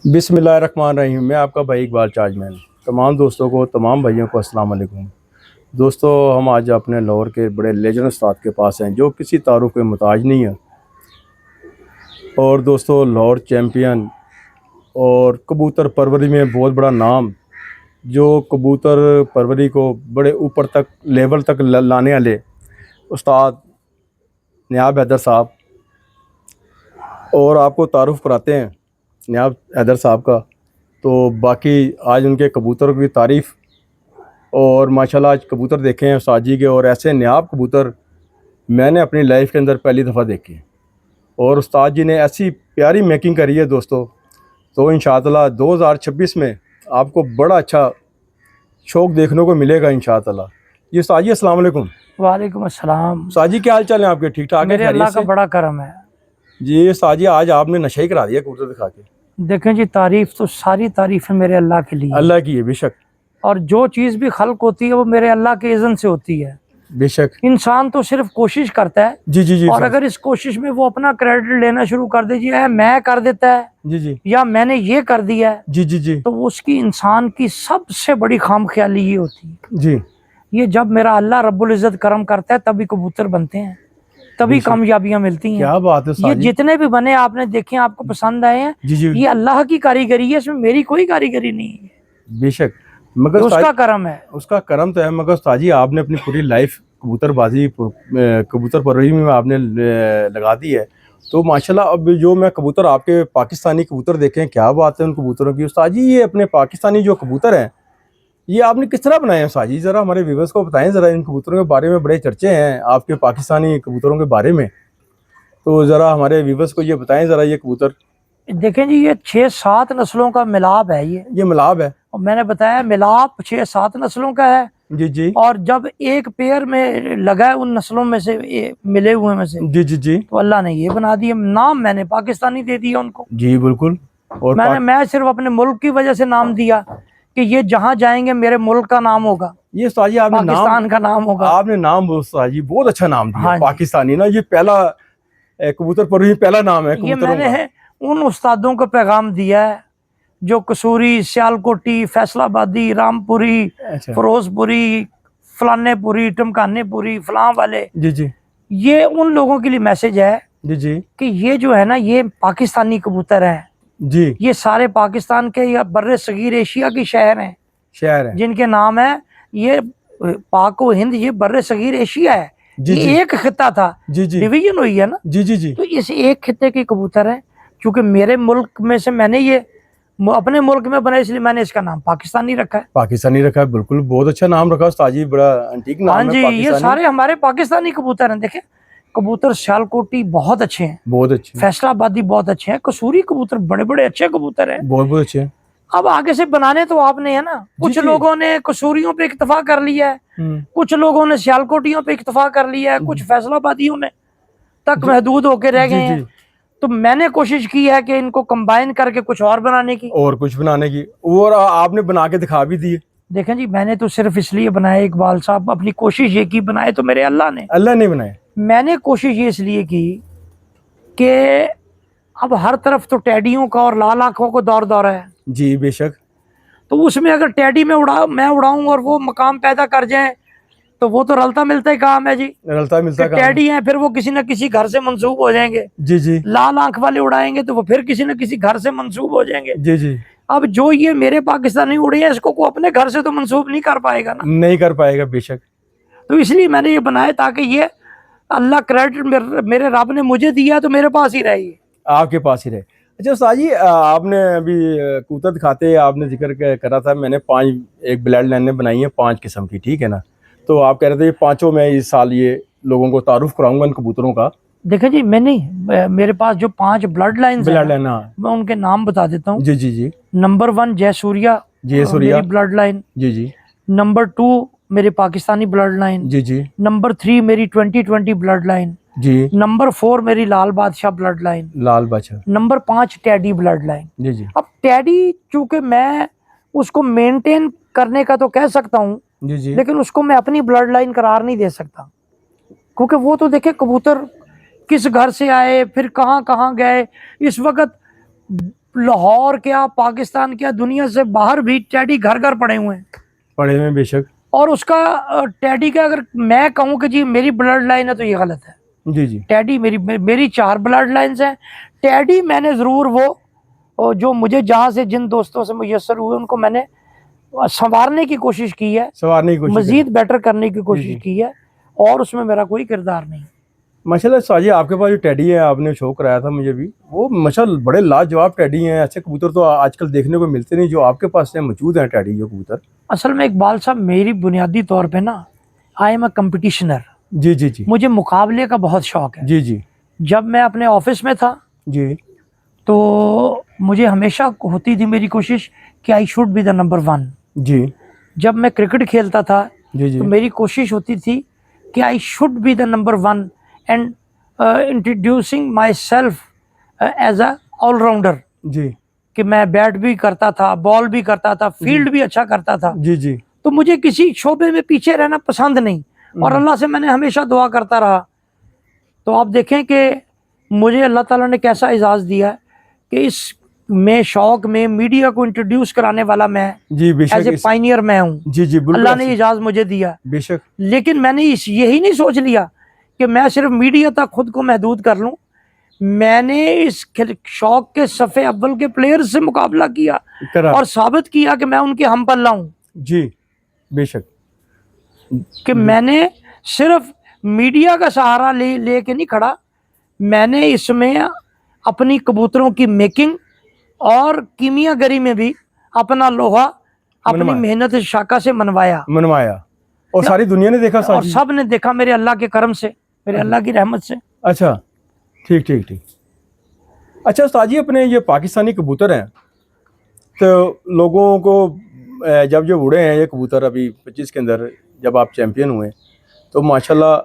बिस्मिल्लाहिर्रहमानिर्रहीम। मैं आपका भाई इकबाल चार्जमैन। तमाम दोस्तों को, तमाम भाइयों को अस्सलाम वालेकुम। दोस्तों, हम आज अपने लाहौर के बड़े लेजेंड उस्ताद के पास हैं जो किसी तारुफ के मुताज नहीं है। और दोस्तों, लाहौर चैम्पियन और कबूतर परवरी में बहुत बड़ा नाम, जो कबूतर परवरी को बड़े ऊपर तक लेवल तक लाने वाले उस्ताद नियाब हैदर साहब। और आपको तारुफ कराते हैं नियाब हैदर साहब का। तो बाकी आज उनके कबूतर की तारीफ़, और माशाल्लाह आज कबूतर देखे हैं उस्ताद जी के, और ऐसे नायाब कबूतर मैंने अपनी लाइफ के अंदर पहली दफ़ा देखे। और उस्ताद जी ने ऐसी प्यारी मेकिंग करी है दोस्तों। तो इंशाअल्लाह 2026 में आपको बड़ा अच्छा शौक़ देखने को मिलेगा इंशाअल्लाह। जी उस्ताद जी, अस्सलाम वालेकुम। वालेकुम अस्सलाम। उस्ताद जी, क्या हाल चाल है आपके? ठीक ठाक है? मेरे अल्लाह का बड़ा करम है। जी उस्ताद जी, आज आपने नशा ही करा दिया कबूतर दिखा के। देखें जी, तारीफ तो सारी तारीफ है मेरे अल्लाह के लिए। अल्लाह की है बेशक। और जो चीज़ भी खल्क होती है वो मेरे अल्लाह के इज़्न से होती है। बेशक। इंसान तो सिर्फ कोशिश करता है। जी जी जी। और अगर इस कोशिश में वो अपना क्रेडिट लेना शुरू कर दीजिए, मैं कर देता है जी जी, या मैंने ये कर दिया है, जी जी जी, तो उसकी इंसान की सबसे बड़ी खामख्याली ये होती है। जी, ये जब मेरा अल्लाह रब्बुल इज़्ज़त करम करता है तभी कबूतर बनते हैं, तभी कामयाबियां मिलती हैं। क्या बात है। ये जितने भी बने आपने देखे, आपको पसंद आए हैं, जी जी, ये अल्लाह की कारीगरी है, इसमें मेरी कोई कारीगरी नहीं है। बेशक। मगर उसका करम है। उसका करम तो है। मगर उस्ताद जी, आपने अपनी पूरी लाइफ कबूतरबाजी, कबूतर परवरी में आपने लगा दी है। तो माशाल्लाह, अब जो मैं कबूतर आपके पाकिस्तानी कबूतर देखे हैं, क्या बात है उन कबूतरों की। उस्ताद जी, ये अपने पाकिस्तानी जो कबूतर हैं, ये आपने किस तरह बनाए हैं उस्ताद जी? ज़रा हमारे व्यूअर्स को बताएं ज़रा। इन कबूतरों के बारे में बड़े चर्चे हैं आपके पाकिस्तानी कबूतरों के बारे में, तो ज़रा हमारे व्यूअर्स को ये बताएं ज़रा। ये कबूतर देखें जी, ये 6-7 नस्लों का मिलाप है। ये मिलाप है। और मैंने बताया मिलाप 6-7 नस्लों का है। जी जी, और जब एक पेयर में लगा है उन नस्लों में से, मिले हुए में से, जी जी जी, तो अल्लाह ने ये बना दिया। नाम मैंने पाकिस्तानी दे दिया उनको। जी बिल्कुल। और मैं सिर्फ अपने मुल्क की वजह से नाम दिया कि ये जहाँ जाएंगे मेरे मुल्क का नाम होगा, ये उस्ताद जी आपने पाकिस्तान का नाम होगा। आपने नाम उस्ताद जी बहुत अच्छा नाम दिया। हाँ पाकिस्तानी ना, ये पहला कबूतर पर ही पहला नाम है ये कबूतरों मैंने उन उस्तादों को पैगाम दिया है जो कसूरी, सियालकोटी, फैसलाबादी, रामपुरी, अच्छा, फिरोजपुरी, फलानेपुरी, टमकानेपुरी, फलां वाले। जी जी, ये उन लोगों के लिए मैसेज है जी जी, कि ये जो है ना, ये पाकिस्तानी कबूतर हैं। जी, ये सारे पाकिस्तान के या बर्रे सगीर एशिया की शहर हैं, शहर है जिनके नाम है ये पाक व हिंद। ये बर्रे सगीर एशिया है। जी ये जी, एक खिता था, जी जी, डिवीजन हुई है ना। जी जी जी, तो इस एक खिते के कबूतर है। क्योंकि मेरे मुल्क में से मैंने ये अपने मुल्क में बना, इसलिए मैंने इसका नाम पाकिस्तानी रखा है। पाकिस्तानी रखा है, बिल्कुल बहुत अच्छा नाम रखा उस्ताद जी, बड़ा एंटीक नाम है। हाँ जी, ये सारे हमारे पाकिस्तानी कबूतर हैं। देखे, कबूतर सियालकोटी बहुत अच्छे हैं, बहुत अच्छे, फैसलाबादी बहुत अच्छे हैं, कसूरी कबूतर बड़े बड़े अच्छे कबूतर हैं। बहुत बहुत अच्छे हैं। अब आगे से बनाने तो आपने है ना। कुछ लोगों ने कसूरियों पे इक्तफा कर लिया है, कुछ लोगों ने सियालकोटियों पे इक्तफा कर लिया है, कुछ फैसलाबादियों में तक महदूद होके रह गए हैं। तो मैंने कोशिश की है कि इनको कंबाइन करके कुछ और बनाने की, और कुछ बनाने की, और आपने बना के दिखा भी दिए। देखें जी, मैंने तो सिर्फ इसलिए बनाया इकबाल साहब, अपनी कोशिश ये की, बनाए तो मेरे अल्लाह ने बनाए। मैंने कोशिश ये इसलिए की कि अब हर तरफ तो टैडियों का और लाल आंखों को दौर है। जी बेशक। तो उसमें अगर टैडी में मैं उड़ाऊं और वो मकाम पैदा कर जाए, तो वो तो रलता मिलता ही काम है जी। रलता मिलता काम। टैडी हैं, फिर वो किसी न किसी घर से मंसूब हो जाएंगे। जी जी, लाल आंख वाले उड़ाएंगे तो वो फिर किसी न किसी घर से मंसूब हो जाएंगे। जी जी। अब जो ये मेरे पाकिस्तानी उड़े हैं, इसको अपने घर से तो मंसूब नहीं कर पाएगा ना। नहीं कर पाएगा बेशक। तो इसलिए मैंने ये बनाया ताकि ये अल्लाह क्रेडिट मेरे रब ने मुझे दिया तो मेरे पास ही रहे, आपके पास ही रहे। अच्छा उस्ताद जी, आपने अभी कबूतर दिखाते आपने जिक्र करा था, मैंने 5 एक ब्लड लाइनें बनाई हैं 5 किस्म की, ठीक है ना। तो आप कह रहे थे पांचों में इस साल ये लोगों को तारुफ कराऊंगा इन कबूतरों का। देखे जी, मेरे पास जो 5 ब्लड लाइन मैं उनके नाम बता देता हूँ। जी जी जी। नंबर 1 जयसूर्या, मेरी ब्लड लाइन। जी जी। नंबर 2 मेरी पाकिस्तानी ब्लड लाइन। जी जी। नंबर 3 मेरी 2020 ब्लड लाइन। जी। नंबर 4 मेरी लाल बादशाह blood line. Lal Badshah. Number 5 Teddy blood line. जी जी। अब टैडी चूंकि मैं उसको मेंटेन करने का तो कह सकता हूँ, जी जी, लेकिन उसको मैं अपनी ब्लड लाइन करार नहीं दे सकता, क्योंकि वो तो देखे कबूतर किस घर से आए, फिर कहाँ कहाँ गए। इस वक्त लाहौर क्या, पाकिस्तान क्या, दुनिया से बाहर भी टेडी घर घर पड़े हुए हैं। पढ़े में बेशक। और उसका टेडी का अगर मैं कहूँ कि जी मेरी ब्लड लाइन है तो ये गलत है। जी जी। टेडी मेरी 4 ब्लड लाइन्स हैं। टेडी मैंने ज़रूर वो जो मुझे जहाँ से जिन दोस्तों से मुयस्सर हुए उनको मैंने संवारने की कोशिश की है, संवारने की कोशिश मजीद बेटर करने की कोशिश की है, और उसमें मेरा कोई किरदार नहीं। माशाल्लाह साजी, आपके पास जो टेडी है, आपने शो कराया था मुझे भी, वो माशाल्लाह बड़े लाजवाब टेडी हैं। ऐसे कबूतर तो आजकल देखने को मिलते नहीं जो आपके पास से मौजूद हैं टेडी जो कबूतर। असल में इकबाल साहब, मेरी बुनियादी तौर पे ना, आई एम अ कंपटिशनर। जी जी जी। मुझे मुकाबले का बहुत शौक है। जी जी। जब मैं अपने ऑफिस में था जी। तो मुझे हमेशा होती थी मेरी कोशिश कि I should be the number 1। जी। जब मैं क्रिकेट खेलता था जी जी। तो मेरी कोशिश होती थी कि I should be the number 1 and introducing myself as a allrounder. जी। कि मैं बैट भी करता था, बॉल भी करता था, फील्ड भी अच्छा करता था। जी जी। तो मुझे किसी शोबे में पीछे रहना पसंद नहीं, और अल्लाह से मैंने हमेशा दुआ करता रहा। तो आप देखें कि मुझे अल्लाह ताला ने कैसा एजाज़ दिया कि इस में शौक में मीडिया को इंट्रोड्यूस कराने वाला मैं, जी बेशक, एज ए पायनियर मैं हूँ। जी जी बिल्कुल, अल्लाह ने इजाज़त मुझे दिया बेशक। लेकिन मैंने यही नहीं सोच लिया कि मैं सिर्फ मीडिया तक खुद को महदूद कर लूँ। मैंने इस शौक के सफ़े अव्वल के प्लेयर से मुकाबला किया और साबित किया कि मैं उनके हम पल्ला हूँ। जी बेशक। कि मैंने सिर्फ मीडिया का सहारा लेके नहीं खड़ा, मैंने इसमें अपनी कबूतरों की मेकिंग और कीमियागरी में भी अपना लोहा अपनी मेहनत शाखा से मनवाया और सारी दुनिया ने देखा, और सब ने देखा मेरे अल्लाह के करम से, मेरे अल्लाह की रहमत से। अच्छा, ठीक ठीक ठीक। अच्छा उस्ताद जी, अपने ये पाकिस्तानी कबूतर हैं तो लोगों को जब जो उड़े हैं ये कबूतर अभी 25 के अंदर जब आप चैम्पियन हुए तो माशाल्लाह,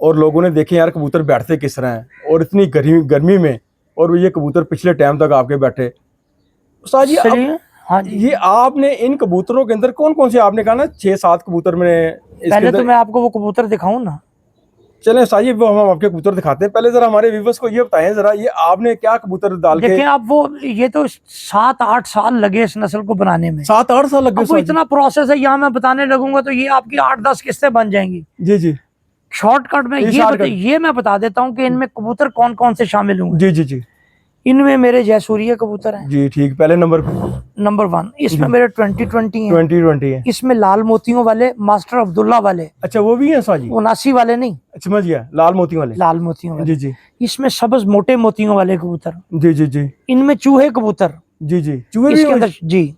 और लोगों ने देखे यार कबूतर बैठते किस तरह हैं और इतनी गर्मी में, और ये कबूतर पिछले टाइम तक आपके बैठे। उस्ताद जी, हाँ जी, ये आपने इन कबूतरों के अंदर कौन कौन से, आपने कहा ना 6-7 कबूतर में, पहले तो मैं आपको वो कबूतर दिखाऊं ना। चलें उस्ताद जी, वो हम आपके कबूतर दिखाते हैं। पहले जरा हमारे व्यूअर्स को ये बताएं जरा, ये आपने क्या कबूतर डाल के, देखें आप, वो ये तो 7-8 साल लगे इस नस्ल को बनाने में। 7-8 साल लगे? वो इतना प्रोसेस है, यहाँ मैं बताने लगूंगा तो ये आपकी 8-10 किस्तें बन जाएंगी। जी जी। शॉर्टकट में ये मैं बता देता हूँ कि इनमें कबूतर कौन कौन से शामिल हुए। जी जी जी। इनमें मेरे जयसूरिया कबूतर हैं जी, ठीक, पहले नंबर 1। इसमें मेरे 2020 हैं। 2020 है। इसमें लाल मोतियों वाले मास्टर अब्दुल्ला वाले। अच्छा, वो भी है साजी? 79 वाले नहीं, समझ गया, लाल मोतियों वाले। लाल मोतियों वाले। जी जी। इसमें सब्ज मोटे मोतियों वाले कबूतर। जी जी जी। इनमें चूहे कबूतर। जी जी, चूहे इसके अंदर जी।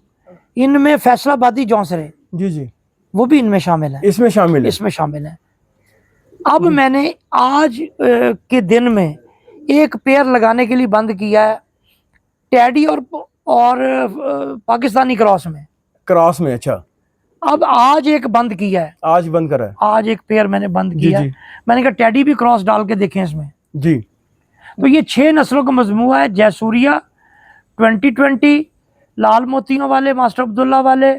इनमें फैसलाबादी जौंसरे, जी जी, वो भी इनमें शामिल है। इसमें शामिल है। अब मैंने आज के दिन में एक पेयर लगाने के लिए बंद किया है, टेडी और पाकिस्तानी क्रॉस में। अच्छा, अब आज एक बंद किया है, आज बंद करा है, आज एक पेयर मैंने बंद किया है। मैंने कहा टेडी भी क्रॉस डाल के देखें इसमें जी। तो ये 6 नस्लों का मजमूआ है। जयसूरिया 2020, लाल मोतियों वाले मास्टर अब्दुल्ला वाले,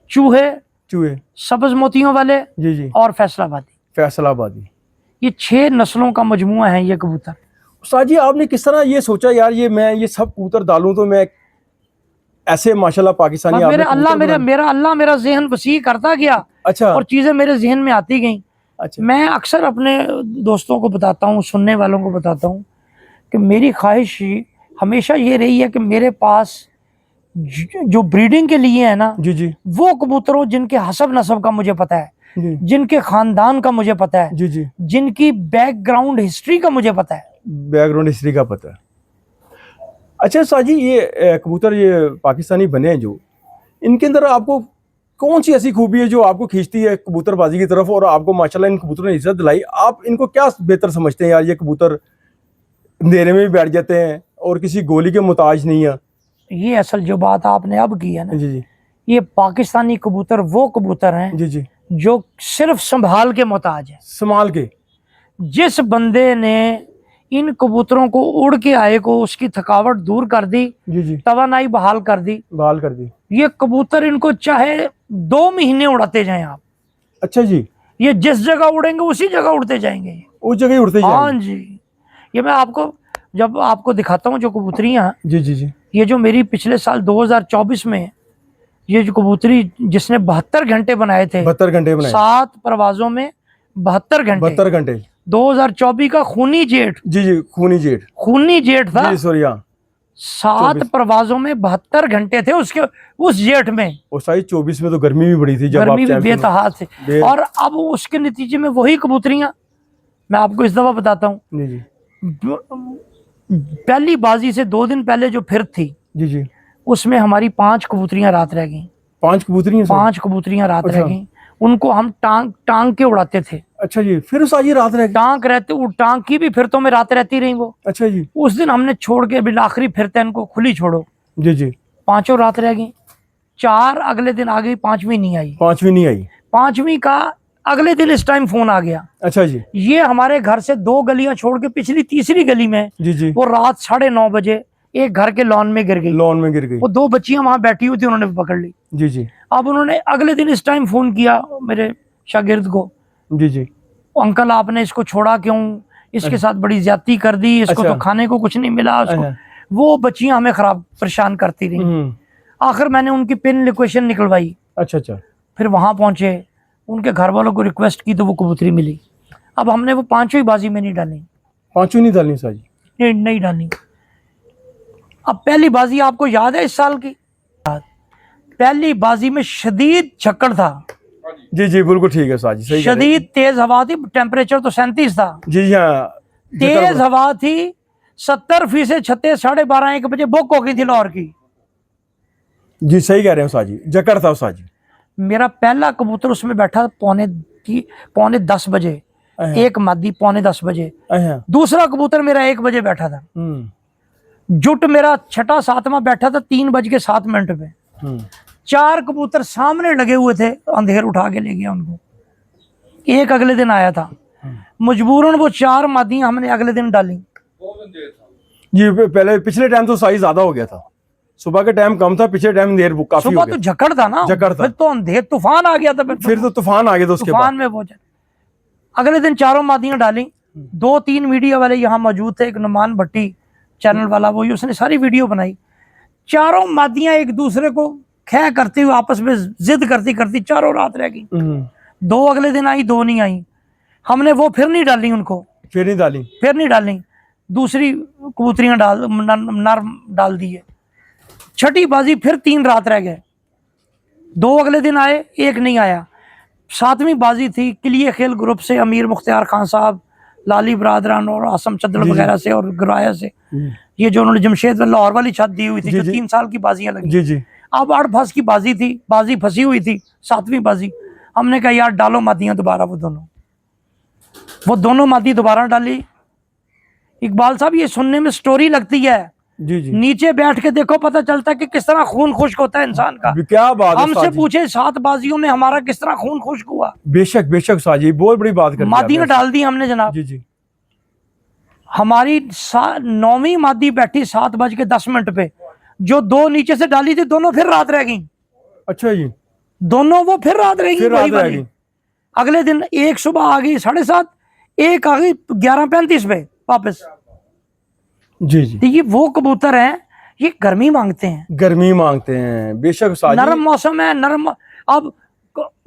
चूहे सब्ज मोतियों वाले, जी जी, और फैसलाबादी। ये 6 नस्लों का मजमूआ है ये कबूतर। उस्ताद जी, आपने किस तरह ये सोचा यार मैं ये सब कबूतर डालूं तो मैं ऐसे माशाल्लाह पाकिस्तानी, मेरा अल्लाह मेरा ज़हन वसी करता गया। अच्छा, और चीज़ें मेरे जहन में आती गई। अच्छा, मैं अक्सर अपने दोस्तों को बताता हूँ, सुनने वालों को बताता हूँ कि मेरी ख्वाहिश हमेशा ये रही है कि मेरे पास जो ब्रीडिंग के लिए है ना, जी जी, वो कबूतरों जिनके हसब नसब का मुझे पता है, जिनके खानदान का मुझे पता है, जी जी, जिनकी बैकग्राउंड हिस्ट्री का मुझे पता है, अच्छा साजी, ये कबूतर ये पाकिस्तानी बने हैं जो, इनके अंदर आपको कौन सी ऐसी खूबी है जो आपको खींचती है कबूतरबाजी की तरफ और आपको माशाल्लाह इन कबूतरों ने इज्जत दिलाई? आप इनको क्या बेहतर समझते हैं यार, ये कबूतर अंधेरे में भी बैठ जाते हैं और किसी गोली के मुताज नहीं है? ये असल जो बात आपने अब की है ना, जी जी, ये पाकिस्तानी कबूतर वो कबूतर हैं, जी जी, जो सिर्फ संभाल के मोहताज है। संभाल के? जिस बंदे ने इन कबूतरों को उड़ के आए को उसकी थकावट दूर कर दी, जी जी, तवानाई बहाल कर दी, ये कबूतर इनको चाहे 2 महीने उड़ाते जाएं आप। अच्छा जी, ये जिस जगह उड़ेंगे उसी जगह उड़ते जाएंगे, उस जगह उड़ते जाएंगे। हाँ जी, ये मैं आपको जब आपको दिखाता हूँ जो कबूतरियाँ, जी जी जी, ये जो मेरी पिछले साल 2024 में ये जो कबूतरी जिसने 72 घंटे बनाए थे, 72 घंटे बनाए, 7 परवाजों में 72 घंटे, 72 घंटे, 2024 का खूनी जेठ, जी जी, खूनी जेठ था जी, सॉरी, हाँ, 7 परवाजों में 72 घंटे थे उसके उस जेठ में। और शायद 24 में तो गर्मी भी बड़ी थी, जब गर्मी भी आप बेतहाशा थी। और अब उसके नतीजे में वही कबूतरियां मैं आपको इस दफा बताता हूँ। जी जी पहली बाजी से 2 दिन पहले जो फिर थी, जी जी, उसमें हमारी 5 कबूतरियां रात रह गई। 5 कबूतरियां, 5 कबूतरियां रात अच्छा। रह गई। उनको हम टांग के उड़ाते थे। अच्छा जी, फिर उस आज ही रात रह गई? टांग की भी फिरतों में रात रहती रही वो। अच्छा जी। उस दिन हमने छोड़ के बिल आखिरी फिरते इनको खुली छोड़ो, जी जी, 5 रात रह गई। 4 अगले दिन आ गई, 5वीं नहीं आई। 5वीं नहीं आई? 5वीं का अगले दिन इस टाइम फोन आ गया। अच्छा जी। ये हमारे घर से 2 गलियां छोड़ के पिछली तीसरी गली में, जी जी, वो रात 9:30 बजे एक घर के लॉन में गिर गई। लॉन में गिर गई। वो 2 बच्चियां वहां बैठी हुई थी, उन्होंने पकड़ ली। जी जी। अब उन्होंने अगले दिन इस टाइम फोन किया मेरे शागिर्द को, जी जी, अंकल आपने इसको छोड़ा क्यों, इसके साथ बड़ी ज्यादती कर दी, इसको अच्छा। तो खाने को कुछ नहीं मिला उसको। वो बच्चियां हमें खराब परेशान करती रही। आखिर मैंने उनकी पिन लोकेशन निकलवाई। अच्छा अच्छा। फिर वहां पहुंचे, उनके घर वालों को रिक्वेस्ट की तो वो कबूतरी मिली। अब हमने वो 5वीं बाजी में नहीं डाली। 5वीं नहीं डालनी साजी? नहीं डाली। अब पहली बाजी आपको याद है इस साल की? पहली बाजी में शदीद झक्कड़ था। जी जी, बिल्कुल ठीक है साजी, सही शदीद तेज हवा थी। टेम्परेचर तो 37 था। जी जी, हाँ, तेज हवा थी। 70% छत्ते 12:30 1 बजे बुक हो गई थी लाहौर की। जी सही कह रहे हो साजी, जकड़ था साजी। मेरा पहला कबूतर उसमें बैठा पौने 10 बजे, एक मादी 9:45 बजे। दूसरा कबूतर मेरा 1 बजे बैठा था। जुट मेरा 6वां 7वां बैठा था 3:07 पे। 4 कबूतर सामने लगे हुए थे, अंधेर उठा के ले गया उनको। एक अगले दिन आया था, मजबूरन वो 4 मादियां हमने अगले दिन डाली। जी, पहले पिछले टाइम तो साइज ज्यादा हो गया था, सुबह के टाइम कम था, पिछले टाइम देर काफी सुबह तो झकड़ था ना, झकड़ था। फिर तो अंधेर तूफान आ गया था। फिर तो तूफान आ गया था उसके बाद। तूफान में वो अगले दिन 4 मादियां डाली। 2-3 मीडिया वाले यहाँ मौजूद थे, एक नुमान भट्टी चैनल वाला, वही उसने सारी वीडियो बनाई। 4 मादियां एक दूसरे को खै करती हुई आपस में जिद करती करती 4 रात रह गई। 2 अगले दिन आई, 2 नहीं आई। हमने वो फिर नहीं डाली उनको, फिर नहीं डाली। दूसरी कबूतरियां नर डाल दी है। 6ठी बाजी फिर 3 रात रह गए। 2 अगले दिन आए, 1 नहीं आया। 7वीं बाजी थी किलिए खेल ग्रुप से, अमीर मुख्तियार खान साहब, लाली बरादरान और आसम चद्दल वगैरह से और गुराया से। ये जो उन्होंने जमशेद लाहौर वाली छत दी हुई थी, जो 3 साल की बाजियां लगी। अब 8 फंस की बाजी थी, बाजी फंसी हुई थी। 7वीं बाजी हमने कहा यार डालो मादियां दोबारा। वो दोनों मादी दोबारा डाली। इकबाल साहब ये सुनने में स्टोरी लगती है, जी जी, नीचे बैठ के देखो पता चलता है कि किस तरह खून खुश्क होता है इंसान का। क्या बात है, हमसे पूछे 7 बाजियों में हमारा किस तरह खून खुश्क हुआ। बेशक बेशक साजी, बहुत बड़ी बात कर मादियां डाल दी हमने जनाब। जी जी। हमारी 9वीं मादी बैठी 7:10 पे, जो 2 नीचे से डाली थी दोनों फिर रात रह गई। अच्छा जी, दोनों वो फिर रात रह गई। अगले दिन एक सुबह आ गई 7:30, एक आ गई 11:35 पे वापस। जी जी, ये वो कबूतर हैं, ये गर्मी मांगते हैं। बेशक साजी, नरम मौसम है, नरम। अब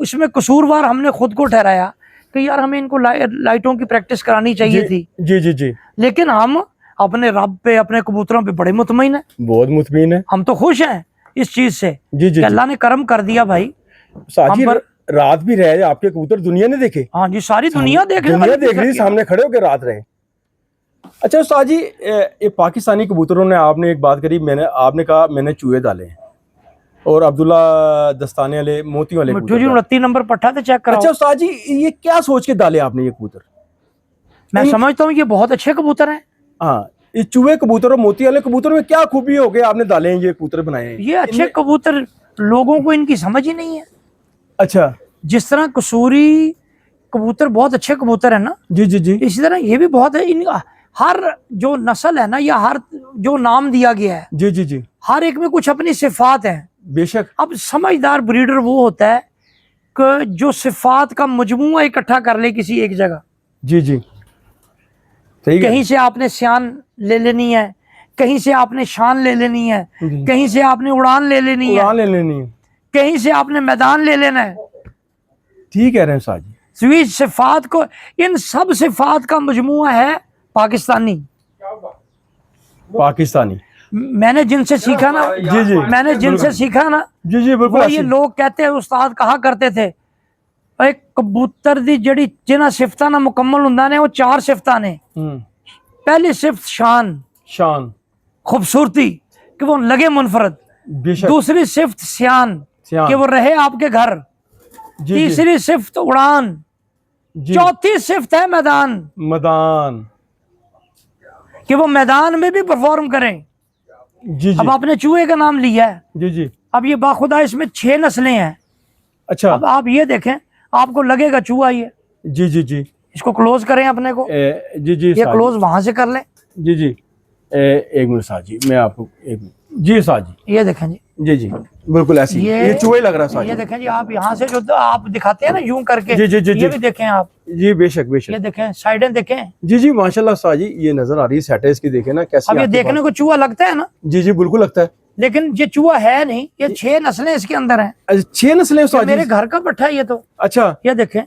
इसमें कसूरवार हमने खुद को ठहराया कि यार हमें इनको लाइटों की प्रैक्टिस करानी चाहिए थी। जी जी जी, लेकिन हम अपने रब पे, अपने कबूतरों पे बड़े मुतमईन है, बहुत मुतमईन है। हम तो खुश हैं इस चीज से। जी जी, अल्लाह ने करम कर दिया भाई। साजी रात भी रहे आपके कबूतर, दुनिया ने देखे। हाँ जी, सारी दुनिया देख रही, सामने खड़े होकर रात रहे। अच्छा उस्ताद जी, ये पाकिस्तानी कबूतरों ने, आपने एक बात करी, आपने कहा मैंने चूहे डाले हैं, और अब्दुल्ला दस्ताने वाले मोती वाले 29 नंबर पट्टा थे, चेक कराओ। अच्छा उस्ताद जी, ये क्या सोच के डाले आपने ये कबूतर? मैं समझता हूँ ये बहुत अच्छे कबूतर हैं। हाँ, इस चूहे कबूतर और मोती वाले कबूतर में क्या खूबी हो गई आपने डाले हैं, ये कबूतर बनाए हैं? ये अच्छे कबूतर, लोगों को इनकी समझ ही नहीं है। अच्छा, जिस तरह कसूरी कबूतर बहुत अच्छे कबूतर है ना, जी जी जी, इसी तरह ये भी बहुत है। हर जो नस्ल है ना, या हर जो नाम दिया गया है, जी जी जी, हर एक में कुछ अपनी सिफात है। बेशक। अब समझदार ब्रीडर वो होता है कि जो सिफात का मजमुआ इकट्ठा कर ले किसी एक जगह। जी जी, कहीं से आपने सियान ले लेनी है, कहीं से आपने शान ले लेनी है, जी। कहीं से आपने उड़ान ले लेनी है, उड़ान ले लेनी है, कहीं से आपने मैदान ले लेना है। ठीक कह रहे हैं उस्ताद जी। तो ये सिफात को, इन सब सिफात का मजमुआ है पाकिस्तानी। पाकिस्तानी, मैंने जिनसे सीखा ना, जी जी, मैंने जिनसे सीखा ना, जी जी बिल्कुल वो ये लोग कहते हैं, उस्ताद कहा करते थे, एक कबूतर दी जड़ी जिन्हां सिफतां ना मुकम्मल हुंदा ने, वो 4 सिफतां ने। पहली सिफत शान, शान, खूबसूरती कि वो लगे मुनफरद। बेशक, दूसरी सिफत सियान सियान, कि वो रहे आपके घर। जी तीसरी सिफत उड़ान। जी, चौथी सिफत है मैदान, मैदान, कि वो मैदान में भी परफॉर्म करें। जी जी, अब आपने चूहे का नाम लिया है, जी जी, अब ये बाखुदा इसमें 6 नस्लें हैं। अच्छा, अब आप ये देखें, आपको लगेगा चूहा ये, जी जी जी, इसको क्लोज करें अपने को, जी जी, ये उस्ताद क्लोज वहां से कर लें। जी जी, एक मिनट उस्ताद जी, मैं आपको एक मिनट, जी उस्ताद जी, ये देखें जी, जी जी, बिल्कुल ऐसी, ये चूहे लग रहा है उस्ताद ये जी। देखें जी, आप यहाँ से जो आप दिखाते हैं ना यूं करके, जी, जी, जी, ये जी। भी देखें आप, जी बेशक ये बेशक, देखें, साइडें देखें। जी जी, माशाल्लाह उस्ताद जी, ये नजर आ रही है सेट है इसकी, देखे ना कैसी अब ये आपके देखने को चूहा लगता है ना, पास। जी जी बिल्कुल लगता है। लेकिन ये चूहा है नहीं, ये 6 नस्लें इसके अंदर हैं। अच्छा, 6 नस्लें उस्ताद मेरे जी। घर का पट्ठा है ये तो। अच्छा, ये देखें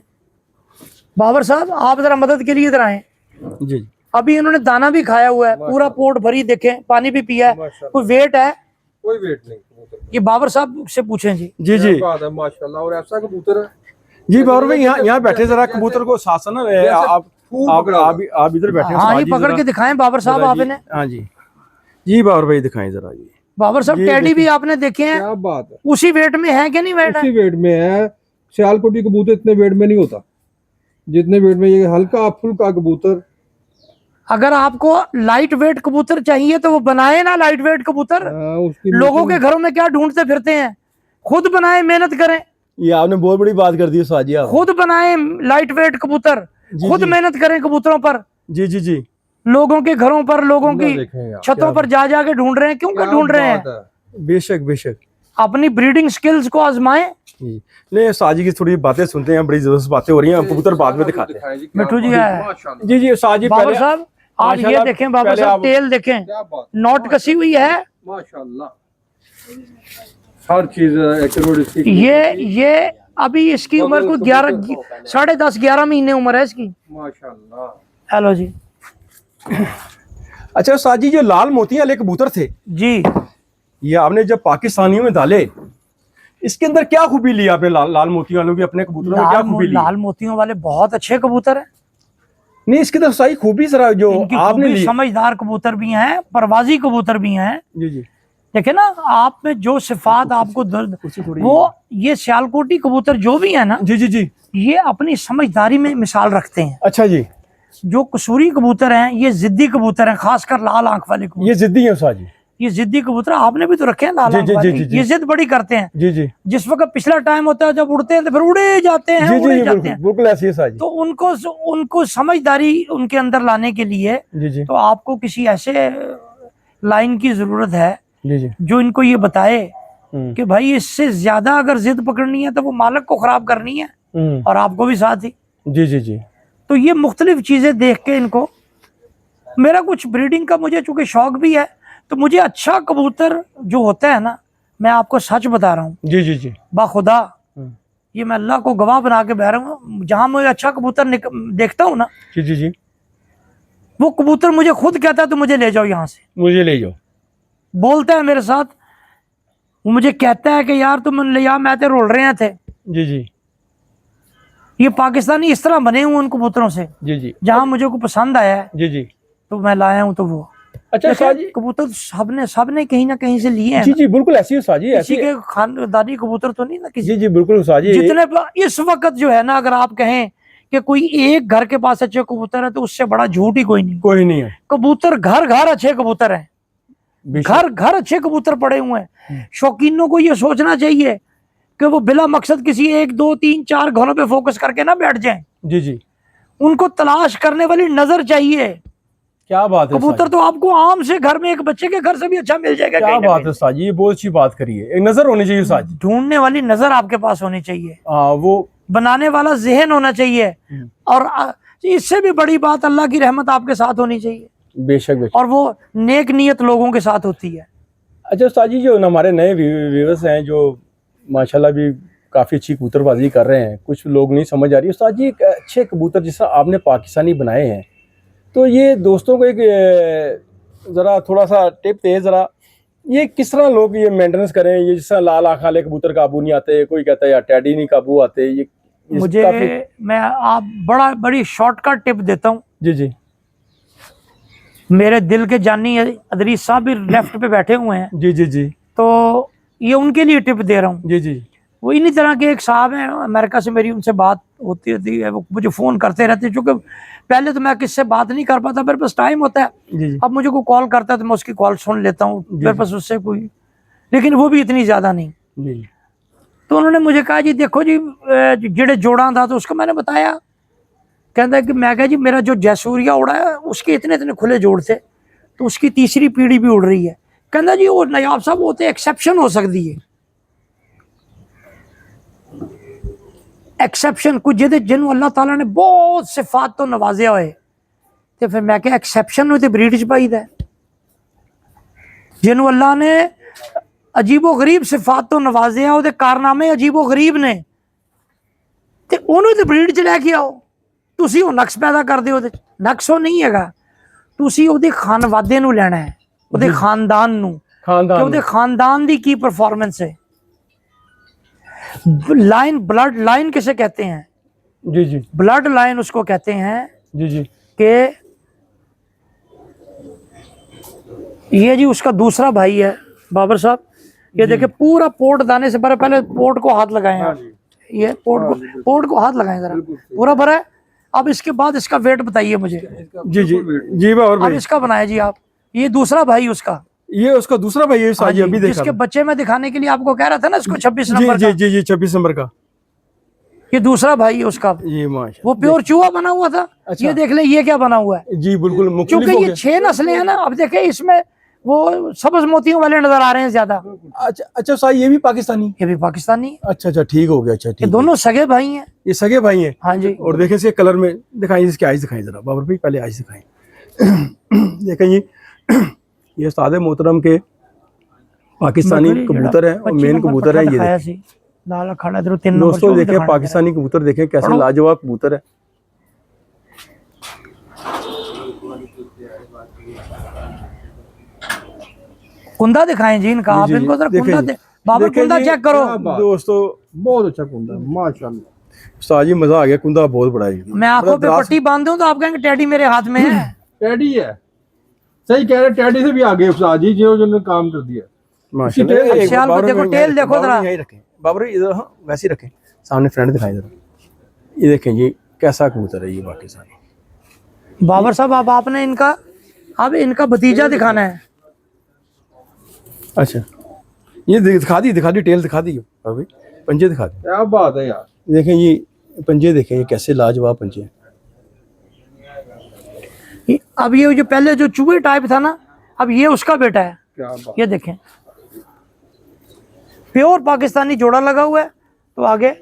बाबर साहब, आप जरा मदद के लिए इधर आए। जी अभी इन्होंने दाना भी खाया हुआ है, पूरा पोट भरी, देखें पानी भी पिया है। कोई वेट है? कोई वेट नहीं कबूतर, ये बाबर साहब से पूछें जी। जी जी, क्या बात है माशाल्लाह। और ऐसा कबूतर है, जी बाबर भाई, यहाँ बैठे जरा कबूतर को साथ साथ ना आप इधर बैठे हैं हाँ, उस्ताद ये जी, पकड़ जरा। के दिखाएं बाबर साहब जरा जी, आपने। हाँ जी, जी बाबर भाई दिखाएं जरा जी। बाबर साहब ये टेडी भी आपने देखे हैं, क्या बात है। उसी वेट में है कि नहीं वेट उसी है? वेट में है। सियालकोटी कबूतर इतने वेट में नहीं होता जितने वेट में ये हल्का फुल्का कबूतर। अगर आपको लाइट वेट कबूतर चाहिए तो वो बनाए ना लाइट वेट कबूतर। उसकी लोगों के घरों में क्या ढूंढते फिरते हैं, खुद बनाए, मेहनत करें, ये आपने बहुत बड़ी बात कर दी उस्ताद जी आप। खुद बनाए लाइट वेट कबूतर, जी, खुद जी। मेहनत करें कबूतरों पर। जी जी जी, लोगों के घरों पर, लोगों की देखें आप, छतों पर जा जाके ढूंढ रहे हैं। क्यों कर ढूंढ रहे हैं? बेशक बेशक, अपनी ब्रीडिंग स्किल्स को आजमाएं। जी। नहीं उस्ताद जी की थोड़ी बातें सुनते हैं, बड़ी जबरदस्त बातें हो रही हैं, कबूतर बाद में दिखाते हैं। मिठू जी है। जी जी उस्ताद जी, बाबर पहले साहब आप ये माशाल्लाह, देखें, बाबर पहले साहब आप- टेल देखें, क्या बात, नोट कसी हुई है। माशाल्लाह। हर चीज एक्यूरेट इसकी। ये अभी इसकी उम्र को 11, 10.5, 11 महीने उम्र है इसकी। माशाल्लाह। हेलो जी। अच्छा उस्ताद जी, जो लाल मोती वाले कबूतर थे, जी, ये आपने जब पाकिस्तानियों में डाले, इसके अंदर क्या खूबी ली आपने लाल मोती वालों की अपने कबूतरों में क्या खूबी ली? लाल मोतियों वाले बहुत अच्छे कबूतर हैं। नहीं, इसकी तो सही खूबी जरा जो इनकी आपने खूबी ली। समझदार कबूतर भी हैं, परवाजी कबूतर भी हैं। जी जी, देखे ना आप में जो सिफात आपको दर्द, थोड़ी- वो ये सियालकोटी कबूतर जो भी है ना, जी जी जी, ये अपनी समझदारी में मिसाल रखते हैं। अच्छा जी, जो कसूरी कबूतर हैं, ये जिद्दी कबूतर हैं, खासकर लाल आंख वाले कबूतर। ये जिद्दी है उस्ताद जी। ये जिद्दी कबूतर आपने भी तो रखे हैं लाल जी, आंख जी, वाले। जी, जी। ये जिद बड़ी करते हैं। जी जी, जिस वक्त पिछला टाइम होता है जब उड़ते हैं तो फिर उड़े जाते हैं, जी जी उड़े जी, जाते बिल्कुल हैं। बिल्कुल ऐसी है उस्ताद जी। तो उनको समझदारी उनके अंदर लाने के लिए जी जी, तो आपको किसी ऐसे लाइन की जरूरत है जी जी, जो इनको ये बताए हम्म, कि भाई इससे ज्यादा अगर जिद पकड़नी है तो वो मालिक को खराब करनी है और आपको भी साथ ही। जी जी जी, तो ये मुख्तलिफ चीजें देख के इनको, मेरा कुछ ब्रीडिंग का मुझे चूंकि शौक भी है, तो मुझे अच्छा कबूतर जो होता है ना, मैं आपको सच बता रहा हूँ जी जी जी, बाखुदा, हम्म, ये मैं अल्लाह को गवाह बना के बह रहा हूँ, जहां मुझे अच्छा कबूतर देखता हूँ ना, जी जी जी, वो कबूतर मुझे खुद कहता है तो मुझे ले जाओ यहाँ से। मुझे ले जाओ। बोलता है मेरे साथ, वो मुझे कहता है कि यार तुम ले जा, मैं तो रोल रहे थे। जी जी, ये पाकिस्तानी इस तरह बने हुए उन कबूतरों से, जी जी, जहां मुझे को पसंद आया है जी जी, तो मैं लाया हूँ। तो वो अच्छा उस्ताद जी, कबूतर सबने कहीं ना कहीं से लिए हैं जी ना। जी, बिल्कुल ऐसी है उस्ताद जी, किसी ऐसी है। के खानदानी कबूतर तो नहीं ना किसी। जी जी, बिल्कुल उस्ताद जी। जितने इस वक्त जो है ना, अगर आप कहें कि कोई एक घर के पास अच्छे कबूतर है तो उससे बड़ा झूठ ही कोई नहीं। कोई नहीं है, कबूतर घर घर अच्छे कबूतर हैं, बेशक। घर घर अच्छे कबूतर पड़े हुए हैं। शौकीनों को ये सोचना चाहिए कि वो बिला मकसद किसी 1, 2, 3, 4 घरों पे फोकस करके ना बैठ जाएं। जी जी, उनको तलाश करने वाली नजर चाहिए। क्या बात है कबूतर तो आपको आम से घर में एक बच्चे के घर से भी अच्छा मिल जाएगा। क्या कहीं ना बात है उस्ताद जी, ये बहुत अच्छी बात करी है। एक नजर होनी चाहिए उस्ताद जी। कहीं। ढूंढने वाली नजर आपके पास होनी चाहिए, वो बनाने वाला जहन होना चाहिए, और इससे भी बड़ी बात अल्लाह की रहमत आपके साथ होनी चाहिए। बेशक बेशक। और वो नेक नियत लोगों के साथ होती है। अच्छा उस्ताद जी, जो हमारे नए व्यूअर्स हैं जो माशाल्लाह भी काफ़ी अच्छी कबूतरबाजी कर रहे हैं, कुछ लोग नहीं समझ आ रही उस्ताद जी, एक अच्छे कबूतर जिस तरह आपने पाकिस्तानी बनाए हैं, तो ये दोस्तों को एक ज़रा थोड़ा सा टिप दे ज़रा, ये किस तरह लोग ये मेंटेनेंस करें, ये जिस तरह लाल आँख वाले कबूतर काबू नहीं आते, कोई कहता है यार टैडी नहीं काबू आते, ये मुझे मैं आप बड़ी शॉर्टकट टिप देता हूँ। जी जी मेरे दिल के जानी अदरीस साहब भी लेफ्ट पे बैठे हुए हैं, जी जी जी तो ये उनके लिए टिप दे रहा हूँ। जी जी वो इन्हीं तरह के एक साहब हैं अमेरिका से, मेरी उनसे बात होती रहती है, वो मुझे फ़ोन करते रहते हैं, क्योंकि पहले तो मैं किससे बात नहीं कर पाता, मेरे पास टाइम होता है। जी जी अब मुझे कोई कॉल करता है तो मैं उसकी कॉल सुन लेता हूँ, मेरे पास उससे कोई, लेकिन वो भी इतनी ज़्यादा नहीं। जी तो उन्होंने मुझे कहा जी देखो जी जेड़े जोड़ा था, तो उसको मैंने बताया, कहता कि मैं कहा जी मेरा जो जयसूरिया उड़ा है उसके इतने इतने खुले जोड़ थे, तो उसकी तीसरी पीढ़ी भी उड़ रही है। कहता जी वो नयाब साहब वो तो एक्सेप्शन हो सकती है, एक्सेप्शन कुछ ਜਿਹਦੇ ਜਿਹਨੂੰ अल्लाह ताला ने बहुत सिफात तो नवाजिया होए, तो फिर मैं क्या एक्सेप्शन ਨੂੰ ਤੇ ਬਰੀਡ ਚ ਪਾਈਦਾ, ਜਿਹਨੂੰ अल्लाह ने अजीबो गरीब सिफात तो नवाजिया ਉਹਦੇ ਕਾਰਨਾਮੇ अजीबो गरीब ने, ਤੇ ਉਹਨੂੰ ਤੇ ਬਰੀਡ ਚ ਲੈ ਕੇ ਆਓ। ਤੁਸੀਂ ਉਹ ਨਕਸ ਪੈਦਾ ਕਰਦੇ ਹੋ, ਉਹਦੇ ਨਕਸ ਉਹ ਨਹੀਂ ਹੈਗਾ, ਤੁਸੀਂ ਉਹਦੇ ਖਾਨਵਾਦੇ ਨੂੰ ਲੈਣਾ ਹੈ, ਉਹਦੇ ਖਾਨਦਾਨ ਨੂੰ, ਕਿ ਉਹਦੇ ਖਾਨਦਾਨ ਦੀ ਕੀ ਪਰਫਾਰਮੈਂਸ ਹੈ। लाइन ब्लड लाइन किसे कहते हैं? जी जी ब्लड लाइन उसको कहते हैं जी जी कि ये जी उसका दूसरा भाई है बाबर साहब, ये देखिए पूरा पोर्ट दाने से भरा, पहले पोर्ट को हाथ लगाए आप, ये पोर्ट को हाथ लगाए जरा, पूरा भरा है। अब इसके बाद इसका वेट बताइए मुझे। जी जी जी और अब इसका बनाया जी आप, ये दूसरा भाई उसका, ये उसका दूसरा भाई है साजी, अभी देखा जिसके बच्चे में दिखाने के लिए आपको कह रहा था ना इसको 26 नंबर जी जी जी 26 नंबर का, ये दूसरा भाई है उसका। ये माशा, वो प्योर चूहा बना हुआ था। अच्छा। ये देख ले ये क्या बना हुआ है जी बिल्कुल मुख्तलिफ क्योंकि हो ये गया। 6 नस्लें हैं ना। अब देखे इसमें वो सबज मोतियों वाले नजर आ रहे हैं ज्यादा, अच्छा अच्छा साजी, ये भी पाकिस्तानी, ये भी पाकिस्तानी है। अच्छा अच्छा ठीक हो गया, अच्छा ये ठीक, दोनों सगे भाई हैं। ये सगे भाई हैं। हाँ जी। और देखें इसके कलर में दिखाइए, इसके आइज दिखाएं जरा बाबर भाई, पहले आइज दिखाएं। देखें ये उस्ताद मोहतरम के पाकिस्तानी कबूतर है और मेन कबूतर है। ये लाल खड़ा इधर 3 दोस्तों देखें पाकिस्तानी कबूतर, देखें कैसे लाजवाब कबूतर है। कुंदा दिखाएं जी इनका, आप इनको जरा कुंदा बाबर कुंदा चेक करो दोस्तों, बहुत अच्छा कुंदा है माशाल्लाह। उस्ताद जी मजा आ गया, कुंदा बहुत बड़ा है। मैं आंखों पे पट्टी बांध दूं तो आप कहेंगे टैडी मेरे हाथ में है। टैडी है, सही कह रहे, टैडी से भी आगे उस्ताद जी जिन्होंने काम कर दिया। माशाल्लाह। देखो टेल देखो जरा, यही रखें बाबर इधर, हाँ वैसे ही रखें, सामने फ्रेंड दिखाएं जरा। ये देखें ये कैसा कबूतर है ये पाकिस्तानी। बाबर साहब अब आपने इनका, अब इनका भतीजा दिखाना है। अच्छा ये दिखा दी टेल दिखा दी अभी, पंजे दिखा दी। क्या बात है यार, देखें ये पंजे, देखें ये कैसे लाजवाब पंजे हैं। अब ये जो पहले जो चूहे टाइप था ना, अब ये उसका बेटा है। क्या बात। ये देखें प्योर पाकिस्तानी जोड़ा लगा हुआ है। तो आगे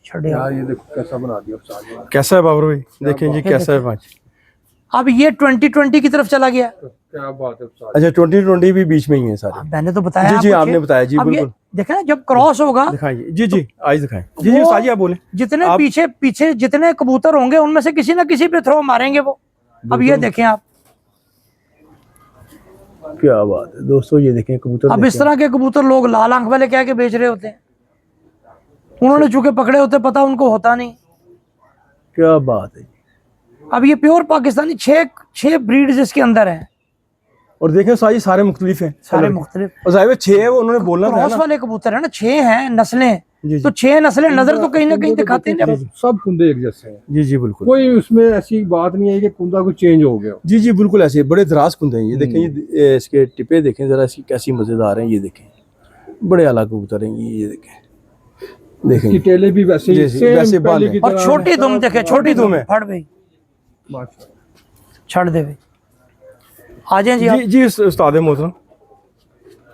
छोड़े यार, ये देखो कैसा बना दिया उस्ताद जी। कैसा है बाबर भाई, देखें जी कैसा है पाँच। अब ये 2020 की तरफ चला गया। क्या बात है उस्ताद। अच्छा 2020 भी बीच में ही है सारे। मैंने तो बताया जी जी आपने बताया जी बिल्कुल। देखें ना जब क्रॉस होगा, दिखाइए जी जी आज दिखाएं जी जी उस्ताद जी आप बोले। जितने पीछे जितने कबूतर होंगे उनमें से किसी ना किसी पे थ्रो मारेंगे वो। अब ये देखें आप, क्या बात है दोस्तों, ये देखें कबूतर। अब इस तरह के कबूतर लोग लाल आंख वाले क्या के बेच रहे होते हैं, उन्होंने चूंकि पकड़े होते पता उनको होता नहीं। क्या बात है। अब ये प्योर पाकिस्तानी 6 ब्रीड्स इसके अंदर है। और देखें साजी सारे मुख्तलिफ हैं, सारे मुख्तलिफ। और साहिब 6 है वो उन्होंने बोलना था क्रॉस ना। वाले कबूतर है ना, 6 हैं नस्लें, जी तो 6 नस्लें नजर तो कहीं ना कहीं दिखाते हैं। सब कुंदे एक जैसे हैं। जी जी बिल्कुल, कोई उसमें ऐसी बात नहीं है कि कुंदा कोई चेंज हो गया। जी जी बिल्कुल ऐसे बड़े दराज कुंदे हैं। ये देखें ये इसके टिपे देखें जरा, इसकी कैसी मजेदार हैं। ये देखें बड़े आला कबूतर हैं ये देखें, देखें इसकी टेले भी वैसे ही वैसे बाल पहले की और तरह छोटी दुम देखे, छोटी दुम है। फड़ भाई माशाल्लाह। छड़ दे भाई, आ जाए जी आप। जी जी उस्ताद मोहतरम।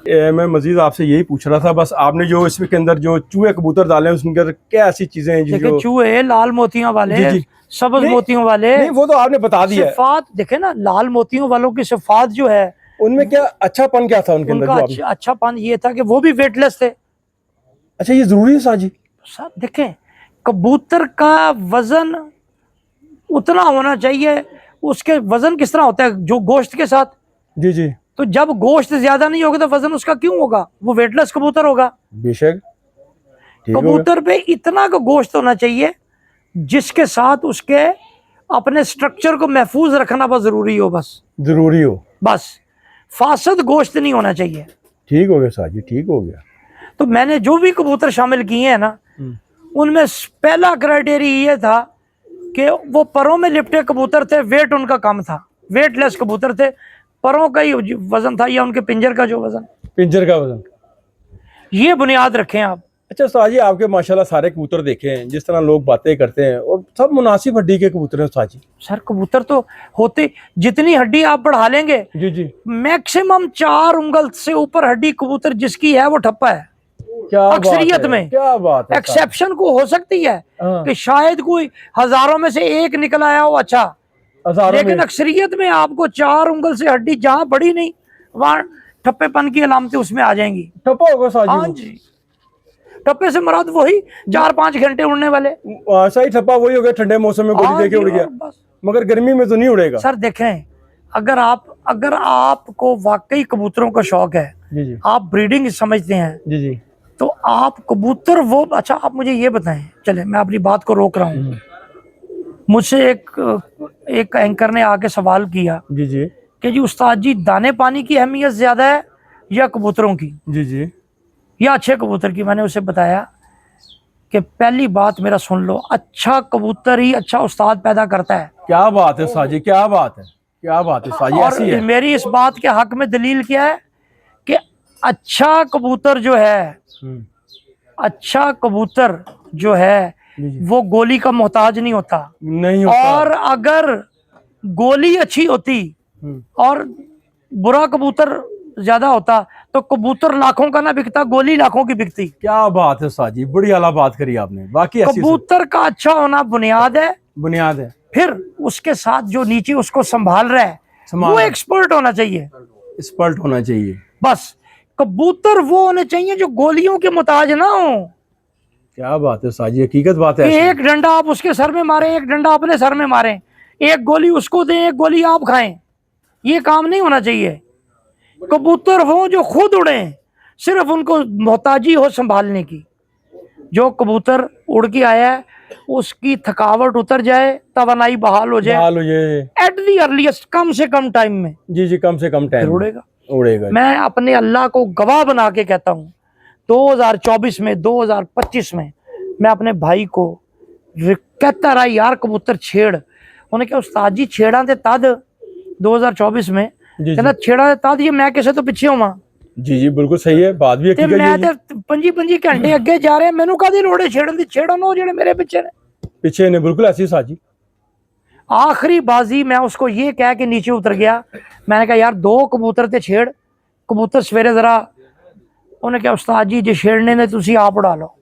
मैं मजीद आपसे यही पूछ रहा था, बस आपने जो इसके अंदर जो चूहे कबूतर डाले हैं उसके अंदर क्या ऐसी चीजें हैं देखिए जो चूहे लाल मोतियों वाले, जी, जी। सब्ज नहीं, मोतियों वाले, नहीं वो तो आपने बता दिया है। सिफात देखे ना, लाल मोतियों वालों की सिफात जो है, उनमें क्या अच्छापन क्या था उनके अंदर उनका जो आपने? अच्छा पान ये था कि वो भी वेटलेस थे। अच्छा, ये जरूरी है साजी? सर देखें, कबूतर का वजन उतना होना चाहिए, उसके वजन किस तरह होता है जो गोश्त के साथ, जी जी, तो जब गोश्त ज्यादा नहीं होगा तो वजन उसका क्यों होगा, वो वेटलेस कबूतर होगा। बेशक ठीक हो गया। कबूतर पे इतना का गोश्त होना चाहिए जिसके साथ उसके अपने स्ट्रक्चर को महफूज रखना बहुत जरूरी हो, बस जरूरी हो, बस फासद गोश्त नहीं होना चाहिए। ठीक हो गया साजी, ठीक हो गया। तो मैंने जो भी कबूतर शामिल किए हैं ना, उनमें पहला क्राइटेरिया ये था कि वो परों में लिपटे कबूतर थे, वेट उनका कम था, वेटलेस कबूतर थे, परों का ही वजन था या उनके पिंजर का जो वजन, पिंजर का वजन। ये बुनियाद रखें आप। अच्छा साजी, आपके माशाल्लाह सारे कबूतर देखे हैं, जिस तरह लोग बातें करते हैं, और सब मुनासिब हड्डी के कबूतर हैं साजी। सर कबूतर तो होते, जितनी हड्डी आप बढ़ा लेंगे, जी जी, मैक्सिमम 4 उंगल से ऊपर हड्डी कबूतर जिसकी है वो ठप्पा है। क्या अक्सरियत बात है, में क्या बात है। एक्सेप्शन को हो सकती है हाँ। कि शायद कोई हजारों में से एक निकल आया हो अच्छा, हजारों लेकिन में अक्सरियत में आपको 4 उंगल से हड्डी जहां बड़ी नहीं वहां ठप्पेपन की अलामतें उसमें आ जाएंगी। ठप्पा होगा साजी हाँ वो। जी, ठप्पे से मुराद वही 4-5 घंटे उड़ने वाले। सही ठप्पा वही हो गया, ठंडे मौसम में गोली हाँ देके जी, उड़ गया, और बस। मगर गर्मी में तो नहीं उड़ेगा। सर देखें, अगर आपको वाकई कबूतरों का शौक है, जी जी, आप ब्रीडिंग समझते हैं, जी जी, तो आप कबूतर वो, अच्छा आप मुझे ये बताएं, चले मैं अपनी बात को रोक रहा हूँ। मुझसे एक एंकर ने आके सवाल किया जी जी, कि जी उस्ताद जी, दाने पानी की अहमियत ज्यादा है या कबूतरों की, जी जी, या अच्छे कबूतर की। मैंने उसे बताया कि पहली बात मेरा सुन लो, अच्छा कबूतर ही अच्छा उस्ताद पैदा करता है। क्या बात है साजी, क्या बात है, क्या बात है साजी, और ऐसी है। मेरी इस बात के हक में दलील क्या है कि अच्छा कबूतर जो है, अच्छा कबूतर जो है वो गोली का मोहताज नहीं होता। नहीं होता। और अगर गोली अच्छी होती और बुरा कबूतर ज्यादा होता तो कबूतर लाखों का ना बिकता, गोली लाखों की बिकती। क्या बात है साजी, बड़ी आला बात करी आपने, बाकी ऐसी कबूतर का अच्छा होना बुनियाद है, बुनियाद है। फिर उसके साथ जो नीचे उसको संभाल रहा है वो एक्सपर्ट होना चाहिए, एक्सपर्ट होना चाहिए। बस कबूतर वो होने चाहिए जो गोलियों के मोहताज ना हो। क्या बात है साजी, हकीकत बात है। एक डंडा आप उसके सर में मारें, एक डंडा अपने सर में मारें, एक गोली उसको दें, एक गोली आप खाएं, ये काम नहीं होना चाहिए। कबूतर हो जो खुद उड़े, सिर्फ उनको मोहताजी हो संभालने की। जो कबूतर उड़ के आया है उसकी थकावट उतर जाए, तवानाई बहाल हो जाए, एट दी अर्लीस्ट कम से कम टाइम में, जी जी, कम से कम टाइम उड़ेगा, उड़ेगा। मैं अपने अल्लाह को गवाह बना के कहता हूँ, 2024 में 2025 में मैं अपने भाई को कहता रहा, यार कबूतर छेड़। उन्हें क्या उस्ताद जी छेड़ा थे तद 2024 में, कहना छेड़ा तद ये मैं किसे तो पिछे होवा। जी जी, बिल्कुल सही है, बात भी ते मैं ते 25 घंटे अगे जा रहे, मैनू कादी लोड़ है छेड़न दी, छेड़न हो जेड़े मेरे पीछे ने। बिल्कुल ऐसी साजी। आखिरी बाजी मैं उसको ये कह के नीचे उतर गया, मैंने कहा यार 2 कबूतर ते छेड़, कबूतर सवेरे जरा, उन्हें क्या उस्ताद जी जे छेड़ने ने तुसी आप उड़ा लो।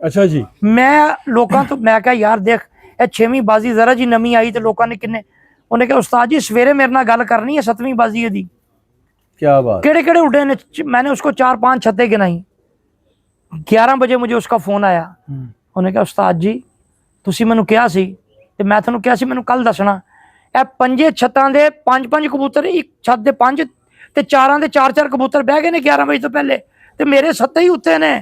अच्छा जी, मैं लोगों तो मैं कहा यार देख ए 6वीं बाजी जरा जी नमी आई तो लोगों ने किन्ने, उन्हें कहा उस्ताद जी सवेरे मेरे नाल गल करनी है, 7वीं बाजी दी। क्या बात, केड़े केड़े उड़े ने, मैंने उसको 4-5 छत्ते गिनाई। 11 बजे मुझे उसका फोन आया, उन्हें कहा उस्ताद जी तुसी मैनू कहा सी ते मैं थानू कहा सी मैनू कल दसना, ए 5 छत्तां दे 5-5 कबूतर, एक छत दे 5 ते 4 दे 4-4 कबूतर बह गए ने 11 बजे तो पहले, ते मेरे 7 ही उत्ते ने।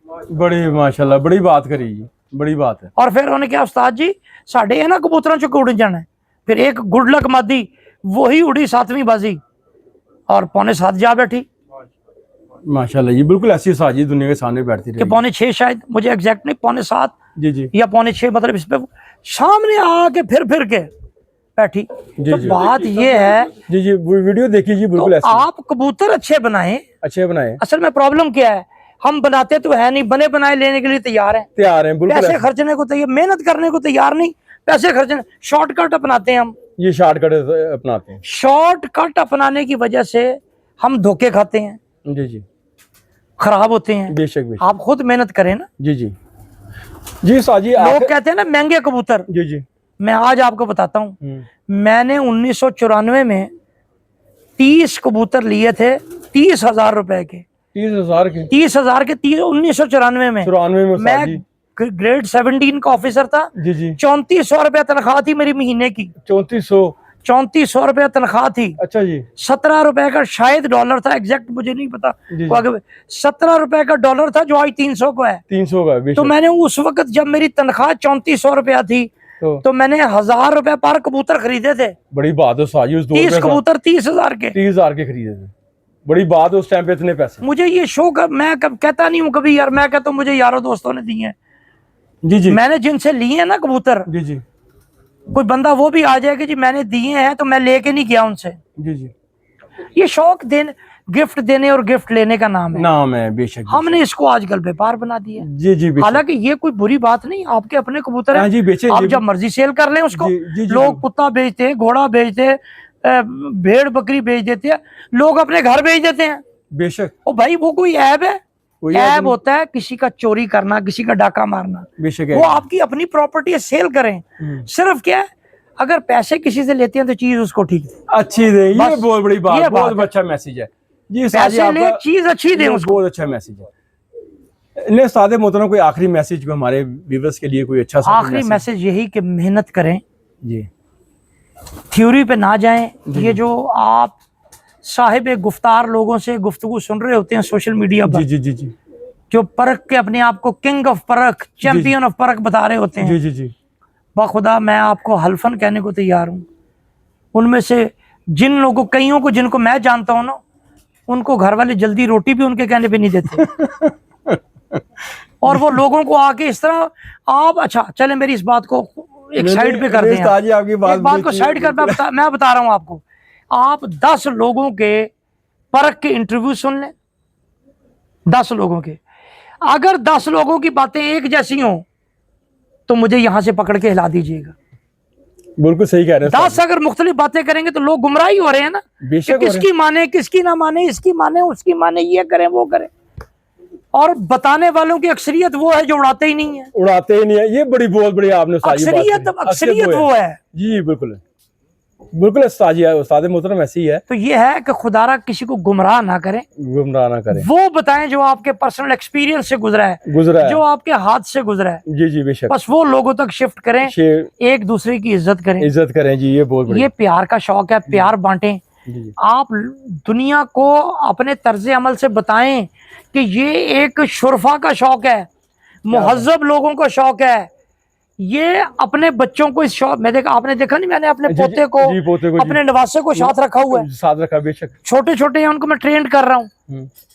बड़ी माशाल्लाह, बड़ी बात करी जी, बड़ी बात है। और फिर उन्हें क्या उस्ताद जी साढ़े है ना कबूतरों चुके उड़ जाना है। फिर एक गुड लक मादी वही उड़ी 7वीं बाजी और 6:45 जा बैठी। माशाल्लाह जी, बिल्कुल ऐसी साजी दुनिया के सामने बैठती रही। कि 6:45 शायद, मुझे एग्जैक्ट नहीं, 6:45 जी जी, या 6:45, मतलब इस पे सामने आके फिर के बैठी। तो जी। बात ये है, जी जी, वीडियो देखिए जी, बिल्कुल तो ऐसी। आप कबूतर अच्छे बनाएं। अच्छे बनाए। असल में प्रॉब्लम क्या है, हम बनाते तो है नहीं, बने बनाए लेने के लिए तैयार हैं, बिल्कुल पैसे खर्चने को तैयार, मेहनत करने को तैयार नहीं, पैसे खर्चने, शॉर्टकट अपनाते हैं हम। ये शॉर्टकट अपनाते हैं। शॉर्टकट अपनाने की वजह से हम धोखे खाते हैं। जी जी, खराब होते हैं। बेशक बेशक। आप खुद मेहनत करें ना। जी जी जी उस्ताद जी। लोग कहते हैं ना महंगे कबूतर, जी जी। मैं आज आपको बताता हूँ। मैंने 1994 में 30 कबूतर लिए थे 30,000 रुपए के। 30,000 के? 30,000 के 1994 में। 94 में मैं ग्रेड 17 का ऑफिसर था। जी जी। 3400 रुपया तनख्वाह थी मेरी महीने की। 3400 रुपया तनख्वाह थी। अच्छा जी। 17 रुपए का शायद डॉलर था, एग्जैक्ट मुझे नहीं पता। 17 रुपए का डॉलर था जो आज 300 को है। 300 का। तो मैंने उस वक्त जब मेरी तनख्वाह 3400 रुपया थी तो मैंने 1000 रुपए पर कबूतर खरीदे थे। बड़ी बात है साजी। उस 30 कबूतर 30,000 के। 30,000 के खरीदे थे। बड़ी बात है उस टाइम पे इतने पैसे। मुझे ये शौक, मैं कहता नहीं हूँ कभी यार, मैं कहता हूँ मुझे यारों दोस्तों ने दिए हैं। जी जी। मैंने जिनसे लिए हैं ना कबूतर, जी जी। कोई बंदा वो भी आ जाए कि जी मैंने दिए हैं तो मैं लेके नहीं गया उनसे। जी जी। ये शौक गिफ्ट देने और गिफ्ट लेने का नाम है। बेशक। हमने इसको आजकल व्यापार बना दिया। जी जी। हालांकि ये कोई बुरी बात नहीं, आपके अपने कबूतर हैं, जी बेचे। आप जब मर्जी सेल कर लें उसको। जी, लोग कुत्ता बेचते हैं, घोड़ा बेचते हैं, भेड़ बकरी बेच देते हैं, लोग अपने घर बेच देते हैं। बेशक। ओ भाई वो कोई ऐब है? ऐब होता है किसी का चोरी करना, किसी का डाका मारना। बेशक। वो आपकी अपनी प्रॉपर्टी है, सेल करें। सिर्फ क्या है, अगर पैसे किसी से लेते हैं तो चीज उसको ठीक अच्छी दे। ये बहुत बड़ी बात, बहुत अच्छा मैसेज है जी। पैसे ले, चीज अच्छी दे उसको। बहुत अच्छा मैसेज है। सादे मोहतरम कोई आखिरी मैसेज हमारे व्यूअर्स के लिए कोई अच्छा सा आखिरी मैसेज यही कि मेहनत करें जी, थ्योरी पे ना जाएं। ये जो आप साहिब गुफ्तार लोगों से गुफ्तगू सुन रहे होते हैं सोशल मीडिया पर, जी जी जी, जो परख के अपने आप को किंग ऑफ परख, चैंपियन ऑफ परख बता रहे होते हैं, जी जी जी, बाखुदा मैं आपको हल्फन कहने को तैयार हूँ। उनमें से जिन लोगों, कईयों को जिनको मैं जानता हूँ ना, उनको घर वाले जल्दी रोटी भी उनके कहने पे नहीं देते। और वो लोगों को आके इस तरह, आप अच्छा चले मेरी इस बात को एक साइड पे कर दें, आपकी बात को साइड कर, मैं बता रहा हूँ आपको। आप 10 लोगों के परख के इंटरव्यू सुन लें, 10 लोगों के, अगर 10 लोगों की बातें एक जैसी हों तो मुझे यहां से पकड़ के हिला दीजिएगा। बिल्कुल सही कह रहे हैं। 10 अगर मुख्तलिफ बातें करेंगे तो लोग गुमराही हो रहे हैं ना, कि किसकी माने किसकी ना माने, इसकी माने उसकी माने, ये करें वो करें। और बताने वालों की अक्सरियत वो है जो उड़ाते ही नहीं है, उड़ाते ही नहीं है। ये बड़ी बहुत बड़ी आपने अक्सरियत वो है। जी बिल्कुल बिल्कुल उस्ताद मोहतरम ऐसी ही है। तो ये है कि खुदारा किसी को गुमराह ना करें, वो बताएं जो आपके पर्सनल एक्सपीरियंस से गुजरा है, जो आपके हाथ से गुजरा है। जी जी बेशक। बस वो लोगों तक शिफ्ट करें, एक दूसरे की इज्जत करें जी। ये बहुत बड़ी, ये प्यार का शौक है, प्यार बांटें। आप दुनिया को अपने तर्ज अमल से बताएं कि ये एक शुरफा का शौक है, मुहज्जब लोगों का शौक है। ये अपने बच्चों को इस शौक में आपने देखा नहीं, मैंने अपने पोते को अपने नवासे को साथ रखा हुआ है, साथ रखा। बेशक छोटे छोटे हैं उनको मैं ट्रेन कर रहा हूँ,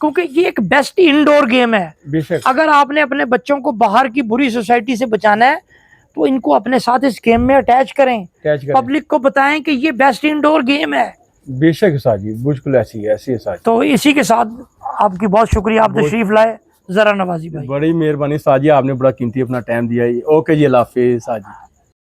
क्योंकि ये एक बेस्ट इंडोर गेम है। बेशक। अगर आपने अपने बच्चों को बाहर की बुरी सोसाइटी से बचाना है तो इनको अपने साथ इस गेम में अटैच करें, पब्लिक को बताएं कि ये बेस्ट इंडोर गेम है। बेशक साजी, बिल्कुल ऐसी है साजी। तो इसी के साथ आपकी बहुत शुक्रिया, आप तशरीफ लाए। जरा नवाजी भाई, बड़ी मेहरबानी साजी, आपने बड़ा कीमती अपना टाइम दिया। ओके जी, अल्लाह हाफिज़ साजी।